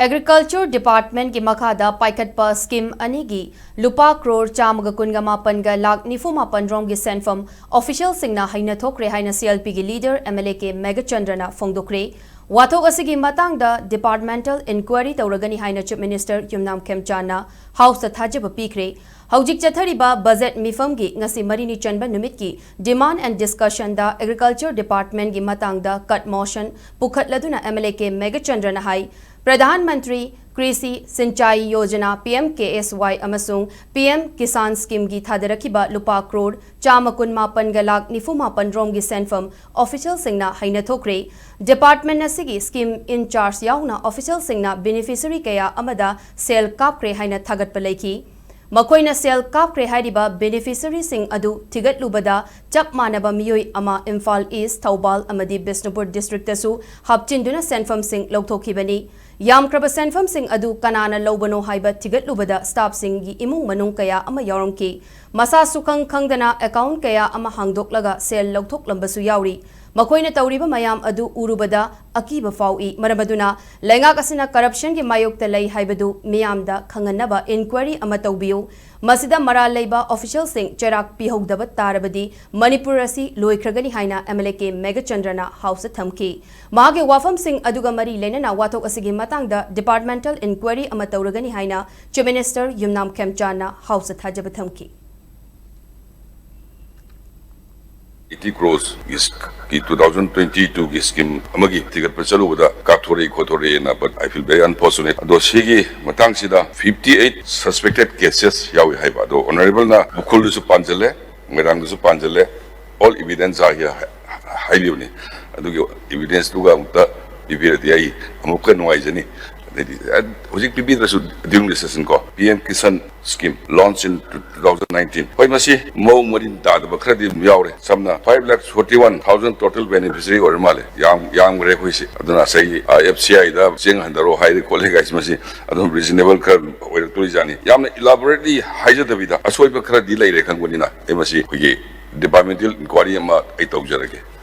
Agriculture Department ki makhada paikhatpa scheme anigi Lupa Crore chamaga kunga mapanga lakh nifuma pandrom gi Senpham official Singna Heinathokkhre haina CLP gi leader MLA ke Meghachandra na Phongdokhre wathok asigi matangda departmental inquiry tawragani haina Chief Minister Yumnam Khemchana House ta thajaba pikre Haujik chathariba budget mifam gi ngasi marini chanba numit ki demand and discussion da Agriculture Department gi matangda cut motion pukhatladuna MLA ke Meghachandra na hai प्रधानमंत्री कृषि सिंचाई योजना PMKSY अमसुंग PM किसान scheme की थादरखिबा लुपा क्रोड़ चामकुन मापन गलाक निफुमापन रोम की सेंफम ऑफिशियल सिंगना हैनथोक्रे डिपार्टमेंट नसिगी स्कीम इंचार्ज याउना ऑफिशियल सिंगना बेनिफिशियरी कया अमदा सेल कापक्रे हैन थागत पलेकी मकोइना सेल कापक्रे हाइरिबा बेनिफिशियरी सिंग अदु थिगतलुबदा चप मानबा मियोई अमा इम्फाल ईस्ट थौबाल अमदी बिष्णुपुर डिस्ट्रिक्ट तसु हपचिंदुना सेंफम सिंग लौथोखिबनी यामक्रब सेंफम सिंग अदु कनाना लौबनो हाइबा थिगतलुबदा स्टाफ सिंग गी इमुंग मनुंग कया अमा यावरमकी मसा सुखंग खंगदना अकाउंट कया अमा हांगदोक्लगा सेल लौथोक्लंबसु यावरी मकोइना तौरिबा मयाम अदु उरुबदा अकीबा फाउई मरमदुना लेंगाक असिना करप्शन की मायोक्ता लई हाइबदु मियामदा खंगनबा इंक्वायरी अमा तौबियो मसिदा मरा लेबा ऑफिशियल सिंग चराक पिहौदब तारबदी मणिपुर असि लोइख्रगनी हाइना MLA के मेघचंद्रना हाउस थमकी मागे वाफम सिंग अदुगा मरी लेनना वाथोक असिगी मतंगदा डिपार्टमेंटल इंक्वायरी अमा तौरगनी हाइना चीफ मिनिस्टर युमनाम खेमचाना हाउस थाजब थमकी 80 crores is ki 2022 ki scheme amagi tigat pachaluda kapthore khothore na, but I feel very unfortunate do sigi matang sida 58 suspected cases yawi haiba do honorable na bukhul su panjale ngarang su panjale all evidence are here highly ni adu evidence duga mutta bibira dai amukka noizani hojik bibira su during the session ko PM Kisan scheme launched in 2019 hoi masi mo morin da da bakhradi yaure samna 5,41,000 total beneficiary or male yang re hoisi aduna sai FCI da jeng handaro hai colleague guys masi adum reasonable kar oil to jani yamna elaborately haija da vida asoi bakhradi lai re khangoni na e masi hogi departmental inquiry ma ai tawjarage